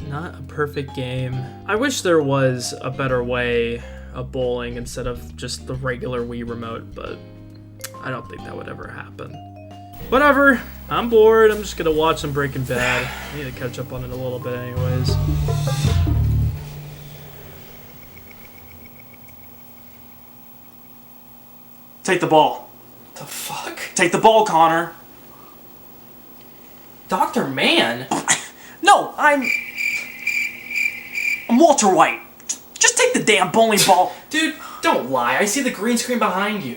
Not a perfect game. I wish there was a better way of bowling instead of just the regular Wii remote, but I don't think that would ever happen. Whatever, I'm bored. I'm just gonna watch some Breaking Bad. I need to catch up on it a little bit anyways. Take the ball. The fuck? Take the ball, Connor. Dr. Mann? No, I'm Walter White. Just take the damn bowling ball. Dude, don't lie. I see the green screen behind you.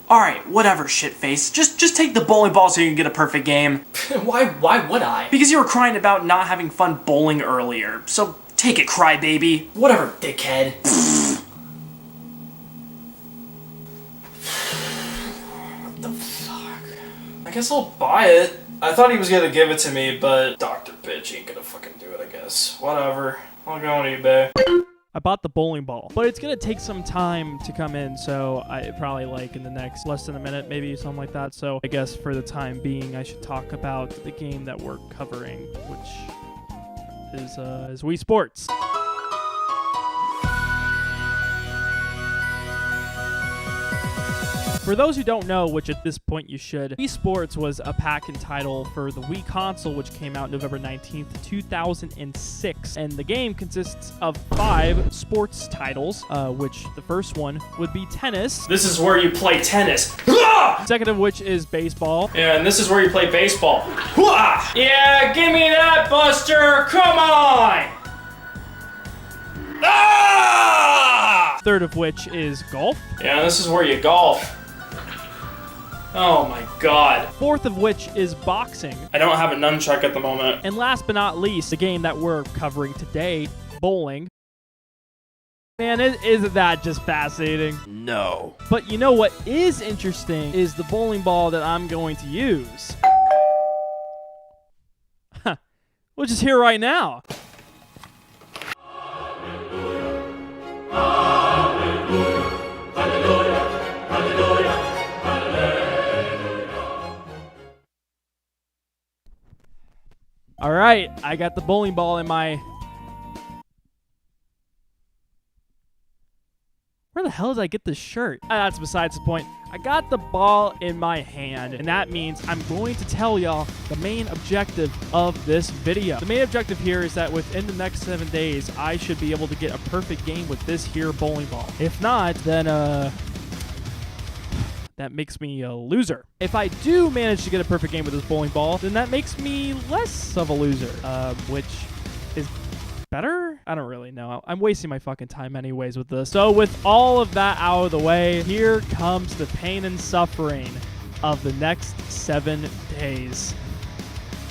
Alright, whatever, shitface. Just take the bowling ball so you can get a perfect game. Why would I? Because you were crying about not having fun bowling earlier. So take it, crybaby. Whatever, dickhead. What the fuck? I guess I'll buy it. I thought he was gonna give it to me, but Dr. Bitch ain't gonna fucking do it, I guess. Whatever. I'll go on eBay. I bought the bowling ball, but it's gonna take some time to come in, so I probably like in the next less than a minute, maybe something like that. So I guess for the time being, I should talk about the game that we're covering, which is Wii Sports. For those who don't know, which at this point you should, Wii Sports was a pack-in title for the Wii console, which came out November 19th, 2006. And the game consists of 5 sports titles, which the first one would be tennis. This is where you play tennis. Second of which is baseball. Yeah, and this is where you play baseball. Yeah, give me that, Buster. Come on. Third of which is golf. Yeah, this is where you golf. Oh my god. Fourth of which is boxing. I don't have a nunchuck at the moment. And last but not least, the game that we're covering today, bowling. Man, isn't that just fascinating? No. But you know what is interesting is the bowling ball that I'm going to use. Which is here right now. All right, I got the bowling ball in my... Where the hell did I get this shirt? That's besides the point. I got the ball in my hand, and that means I'm going to tell y'all the main objective of this video. The main objective here is that within the next 7 days, I should be able to get a perfect game with this here bowling ball. If not, then, that makes me a loser. If I do manage to get a perfect game with this bowling ball, then that makes me less of a loser, which is better? I don't really know. I'm wasting my fucking time anyways with this. So with all of that out of the way, here comes the pain and suffering of the next 7 days.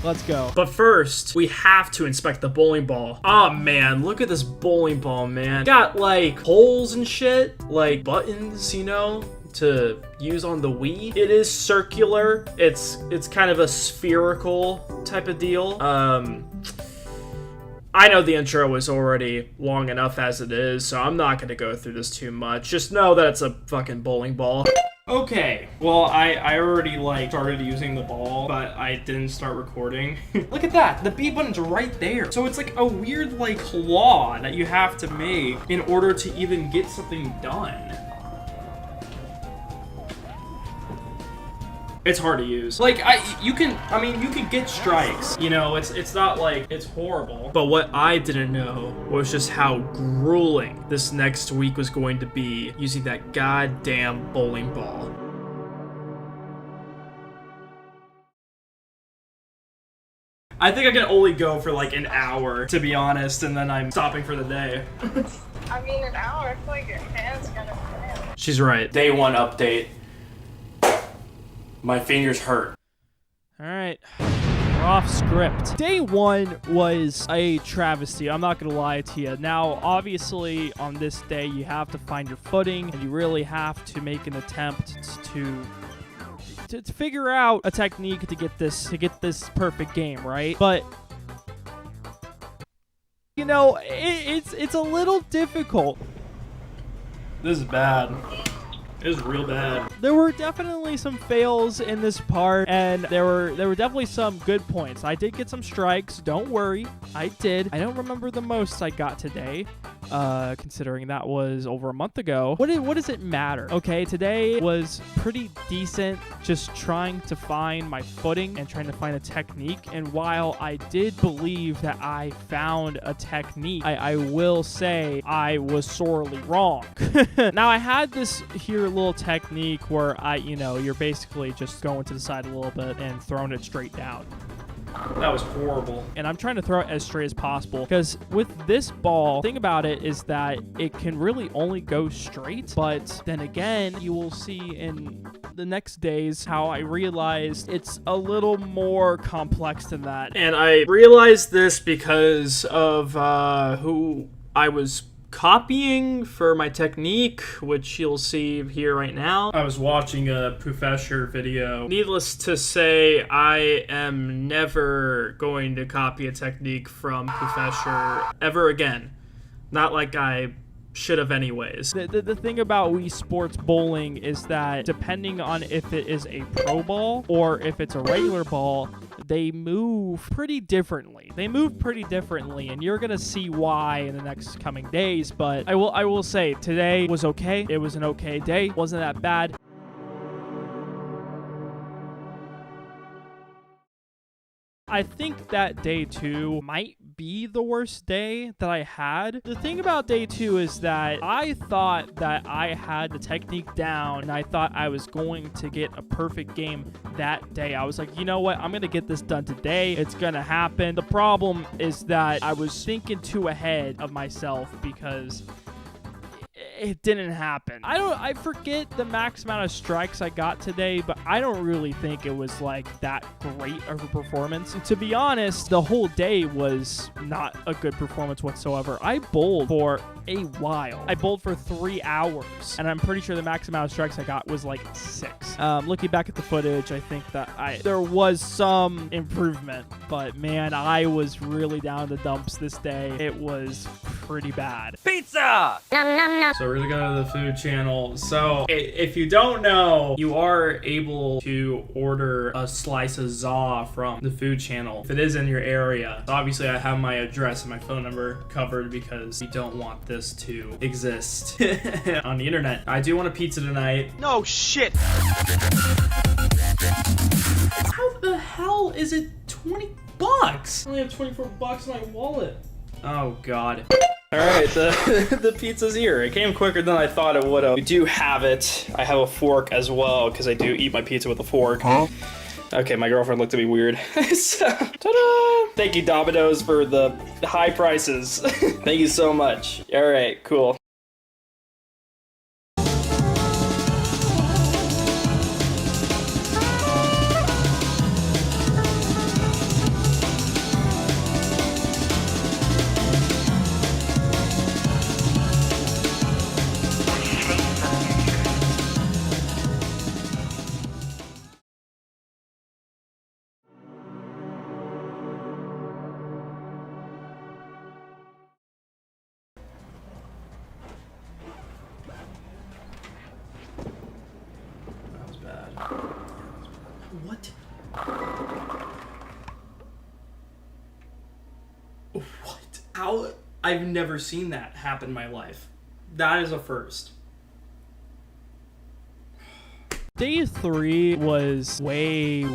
Let's go. But first, we have to inspect the bowling ball. Oh man, look at this bowling ball, man. Got like holes and shit, like buttons, you know, to use on the Wii. It is circular. It's kind of a spherical type of deal. I know the intro was already long enough as it is, so I'm not gonna go through this too much. Just know that it's a fucking bowling ball. Okay, well, I already, like, started using the ball, but I didn't start recording. Look at that, the B button's right there. So it's like a weird, like, claw that you have to make in order to even get something done. It's hard to use. Like, you can get strikes. You know, it's not like it's horrible. But what I didn't know was just how grueling this next week was going to be using that goddamn bowling ball. I think I can only go for like an hour, to be honest, and then I'm stopping for the day. I mean, an hour, I feel like your hand's gonna fail. She's right. Day 1 update. My fingers hurt. All right, we're off script. Day 1 was a travesty. I'm not gonna lie to you. Now, obviously, on this day, you have to find your footing, and you really have to make an attempt to figure out a technique to get this perfect game, right? But you know, it's a little difficult. This is bad. It was real bad. There were definitely some fails in this part, and there were definitely some good points. I did get some strikes. Don't worry, I did. I don't remember the most I got today, considering that was over a month ago. What does it matter? Okay, today was pretty decent, just trying to find my footing and trying to find a technique. And while I did believe that I found a technique, I will say I was sorely wrong. Now, I had this here little technique where you're basically just going to the side a little bit and throwing it straight down. That was horrible. And I'm trying to throw it as straight as possible, because with this ball, the thing about it is that it can really only go straight. But then again, you will see in the next days how I realized it's a little more complex than that. And I realized this because of who I was copying for my technique, which you'll see here right now. I was watching a Professor video. Needless to say, I am never going to copy a technique from Professor ever again. Not like I should have anyways. The thing about Wii Sports Bowling is that depending on if it is a pro ball or if it's a regular ball, they move pretty differently. And you're gonna see why in the next coming days. But I will say today was okay. It was an okay day. Wasn't that bad. I think that day 2 might be the worst day that I had. The thing about day 2 is that I thought that I had the technique down, and I thought I was going to get a perfect game that day. I was like, you know what? I'm going to get this done today. It's going to happen. The problem is that I was thinking too ahead of myself because it didn't happen. I forget the max amount of strikes I got today, but I don't really think it was like that great of a performance. To be honest, the whole day was not a good performance whatsoever. I bowled for a while. I bowled for 3 hours, and I'm pretty sure the max amount of strikes I got was like 6. Looking back at the footage, I think that there was some improvement, but man, I was really down in the dumps this day. It was pretty bad. Pizza! So we're gonna go to the food channel. So if you don't know, you are able to order a slice of za from the food channel if it is in your area. So obviously I have my address and my phone number covered because we don't want this to exist on the internet. I do want a pizza tonight. No shit! How the hell is it $20? I only have 24 bucks in my wallet. Oh god. Alright, the pizza's here. It came quicker than I thought it would have. We do have it. I have a fork as well, because I do eat my pizza with a fork. Huh? Okay, my girlfriend looked at me weird. So, ta-da! Thank you, Domino's, for the high prices. Thank you so much. Alright, cool. What? What? How? I've never seen that happen in my life. That is a first. Day 3 was way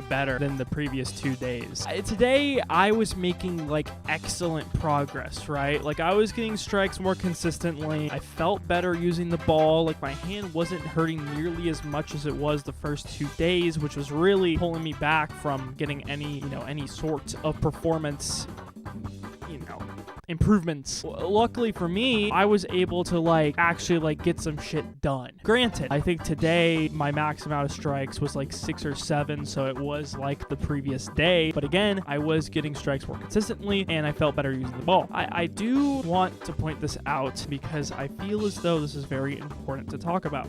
better than the previous 2 days. Today, I was making, like, excellent progress, right? Like, I was getting strikes more consistently. I felt better using the ball. Like, my hand wasn't hurting nearly as much as it was the first 2 days, which was really pulling me back from getting any sort of performance, improvements. Luckily for me, I was able to actually get some shit done. Granted, I think today my max amount of strikes was like 6 or 7, so it was like the previous day. But again, I was getting strikes more consistently and I felt better using the ball. I do want to point this out because I feel as though this is very important to talk about.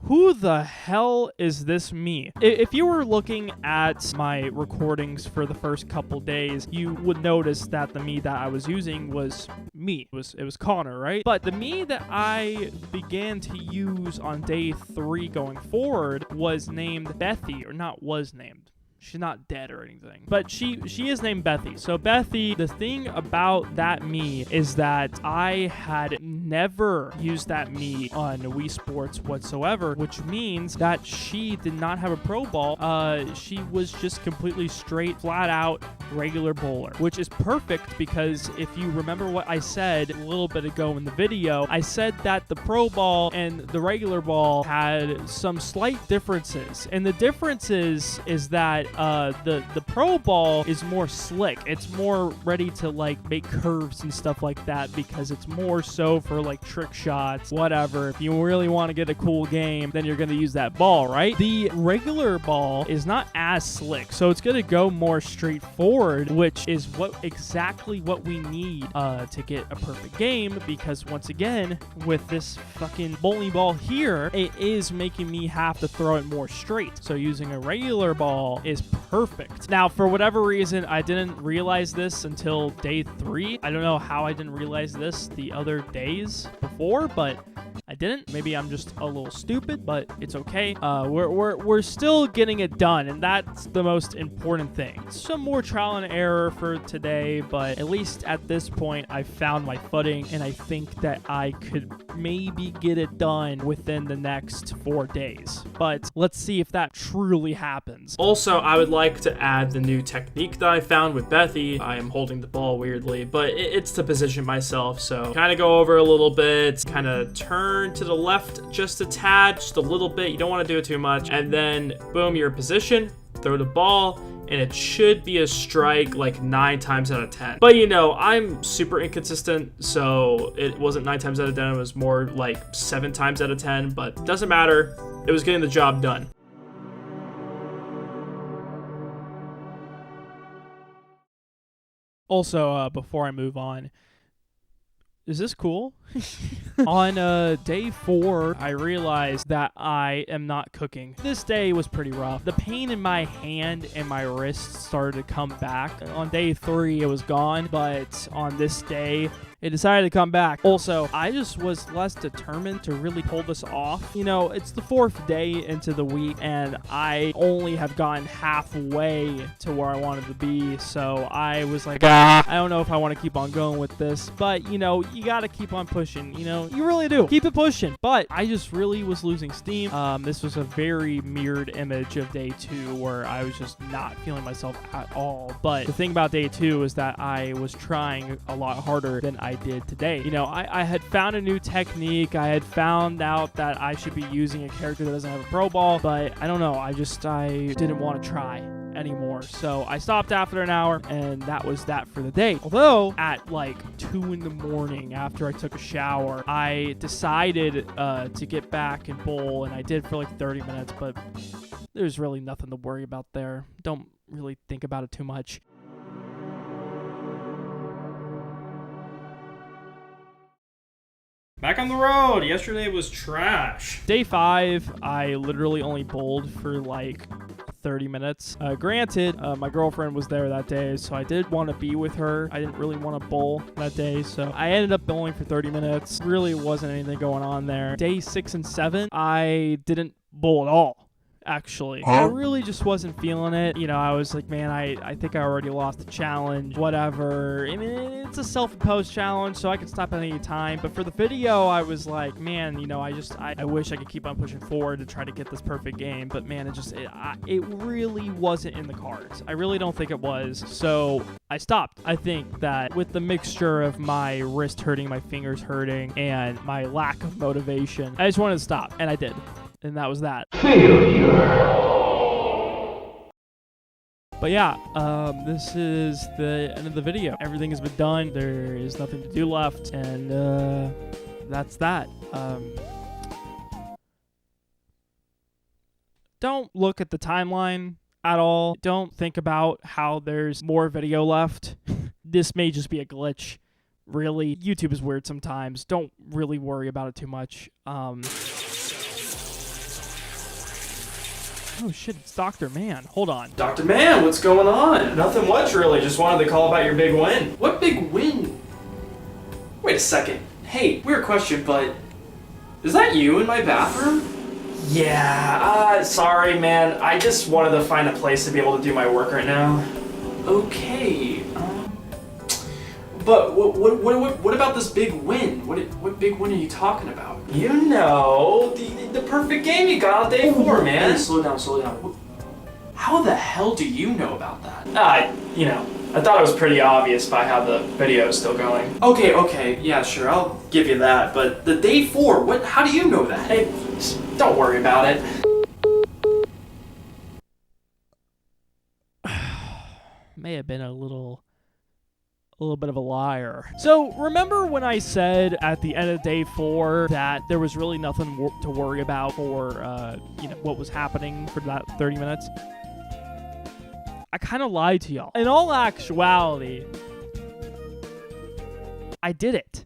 Who the hell is this me? If you were looking at my recordings for the first couple days, you would notice that the me that I was using was me. It was Connor, right? But the me that I began to use on day 3 going forward was named Bethy, or not was named. She's not dead or anything, but she is named Bethy. So Bethy, the thing about that me is that I had never used that me on Wii Sports whatsoever, which means that she did not have a pro ball. She was just completely straight, flat out regular bowler, which is perfect because if you remember what I said a little bit ago in the video, I said that the pro ball and the regular ball had some slight differences, and the differences is that the pro ball is more slick. It's more ready to like make curves and stuff like that because it's more so for like trick shots, whatever. If you really want to get a cool game, then you're going to use that ball, right? The regular ball is not as slick, so it's going to go more straightforward, which is exactly what we need to get a perfect game, because once again, with this fucking bowling ball here, it is making me have to throw it more straight. So using a regular ball is perfect. Now, for whatever reason, I didn't realize this until day 3. I don't know how I didn't realize this the other days before, but I didn't. Maybe I'm just a little stupid, but it's okay. We're still getting it done, and that's the most important thing. Some more trial and error for today, but at least at this point, I found my footing, and I think that I could maybe get it done within the next 4 days. But let's see if that truly happens. Also, I would like to add the new technique that I found with Bethy. I am holding the ball weirdly, but it's to position myself. So kind of go over a little bit, kind of turn to the left just a tad, just a little bit. You don't want to do it too much. And then boom, you're in position, throw the ball, and it should be a strike like 9 times out of 10. But you know, I'm super inconsistent, so it wasn't 9 times out of 10, it was more like 7 times out of 10, but doesn't matter. It was getting the job done. Also, before I move on, is this cool? On day 4, I realized that I am not cooking. This day was pretty rough. The pain in my hand and my wrist started to come back. On day 3, it was gone, but on this day, it decided to come back. Also, I just was less determined to really pull this off. You know, it's the 4th day into the week, and I only have gotten halfway to where I wanted to be, so I was like, I don't know if I want to keep on going with this, but, you know, you got to keep on pushing, you know, you really do. Keep it pushing. But I just really was losing steam. This was a very mirrored image of day 2 where I was just not feeling myself at all. But the thing about day 2 is that I was trying a lot harder than I did today. You know, I had found a new technique. I had found out that I should be using a character that doesn't have a pro ball, but I don't know. I didn't want to try anymore. So I stopped after an hour, and that was that for the day. Although at like 2 in the morning after I took a shower, I decided to get back and bowl, and I did for like 30 minutes, but there's really nothing to worry about there. Don't really think about it too much. Back on the road. Yesterday was trash. Day 5, I literally only bowled for like 30 minutes. Granted, my girlfriend was there that day, so I did want to be with her. I didn't really want to bowl that day, so I ended up bowling for 30 minutes. Really wasn't anything going on there. Day 6 and 7, I didn't bowl at all. Actually, I really just wasn't feeling it. You know, I was like, man, I think I already lost the challenge, whatever. I mean, it's a self-imposed challenge, so I can stop at any time. But for the video, I was like, man, you know, I wish I could keep on pushing forward to try to get this perfect game. But man, it really wasn't in the cards. I really don't think it was. So I stopped. I think that with the mixture of my wrist hurting, my fingers hurting, and my lack of motivation, I just wanted to stop, and I did. And that was that. Failure. But yeah, this is the end of the video. Everything has been done. There is nothing to do left. And that's that. Don't look at the timeline at all. Don't think about how there's more video left. This may just be a glitch. Really, YouTube is weird sometimes. Don't really worry about it too much. Oh shit, it's Dr. Man. Hold on. Dr. Man, what's going on? Nothing much, really. Just wanted to call about your big win. What big win? Wait a second. Hey, weird question, but is that you in my bathroom? Yeah, sorry, man. I just wanted to find a place to be able to do my work right now. Okay, but what about this big win? What big win are you talking about? You know, the perfect game you got on day 4, man. Hey, slow down. How the hell do you know about that? You know, I thought it was pretty obvious by how the video is still going. Okay, yeah, sure, I'll give you that. But the day 4, how do you know that? Hey, just don't worry about it. May have been a little bit of a liar. So remember when I said at the end of day 4 that there was really nothing to worry about for what was happening for that 30 minutes? I kind of lied to y'all. In all actuality, I did it.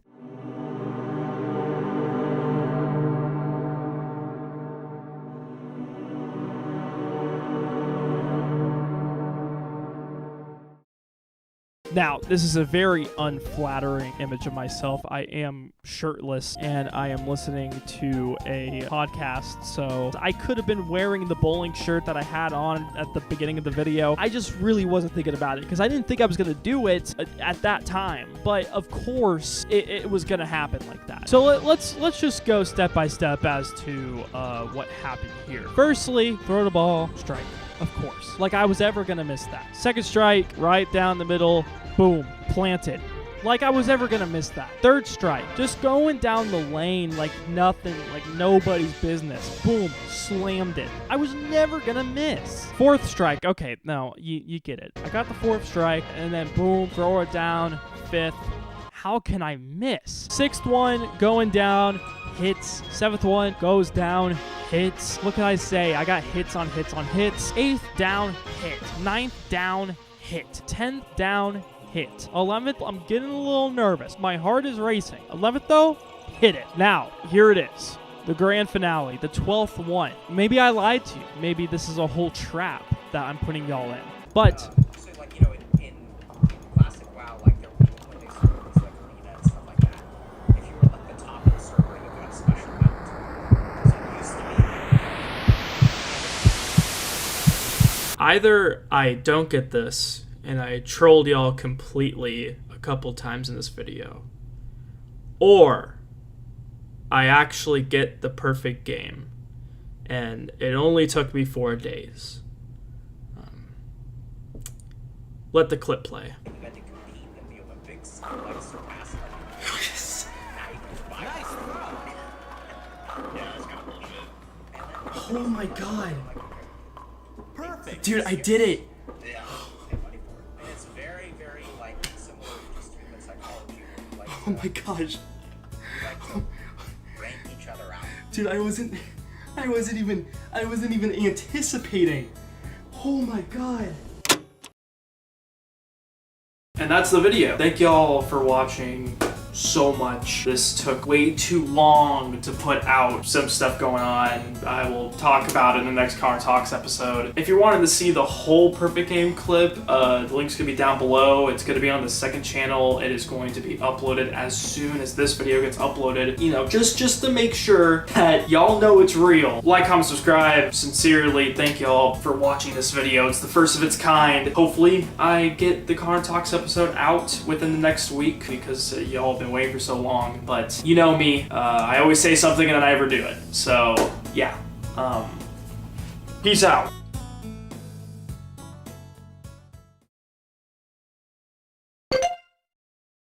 Now, this is a very unflattering image of myself. I am shirtless and I am listening to a podcast, so I could have been wearing the bowling shirt that I had on at the beginning of the video. I just really wasn't thinking about it because I didn't think I was going to do it at that time. But of course, it was going to happen like that. So let's just go step by step as to what happened here. Firstly, throw the ball, strike. Of course. Like I was ever going to miss that. Second strike, right down the middle. Boom, planted. Like I was ever gonna miss that. Third strike, just going down the lane like nothing, like nobody's business. Boom, slammed it. I was never gonna miss. Fourth strike, okay, no, you get it. I got the fourth strike, and then boom, throw it down. Fifth, how can I miss? Sixth one, going down, hits. Seventh one, goes down, hits. What can I say? I got hits on hits on hits. Eighth down, hit. Ninth down, hit. 10th down, hit. 11th, I'm getting a little nervous. My heart is racing. 11th, though, hit it. Now, here it is. The grand finale, the 12th one. Maybe I lied to you. Maybe this is a whole trap that I'm putting y'all in. But So, like, you know, in classic WoW, like, when they serve things like arena and stuff like that, if you were like the top of the server, you got a special mount. So it used to be. Either I don't get this, and I trolled y'all completely a couple times in this video, or I actually get the perfect game, and it only took me 4 days. Let the clip play. You had to compete in the Olympics, like, surpass them. Nice throw. Yeah, I was gonna believe it. Oh my god. Perfect. Dude, I did it. Yeah. Pay money for it. And it's very, very, like, similar to just human psychology. Like, Oh my gosh. like to rank each other out. Dude, I wasn't even anticipating. Oh my god. And that's the video. Thank y'all for watching so much. This took way too long to put out. Some stuff going on. I will talk about it in the next Car Talks episode. If you're wanting to see the whole Perfect Game clip, the link's gonna be down below. It's gonna be on the second channel. It is going to be uploaded as soon as this video gets uploaded. You know, just to make sure that y'all know it's real. Like, comment, subscribe. Sincerely, thank y'all for watching this video. It's the first of its kind. Hopefully, I get the Car Talks episode out within the next week because y'all have been waiting for so long. But you know me, I always say something and then I never do it. So yeah, peace out.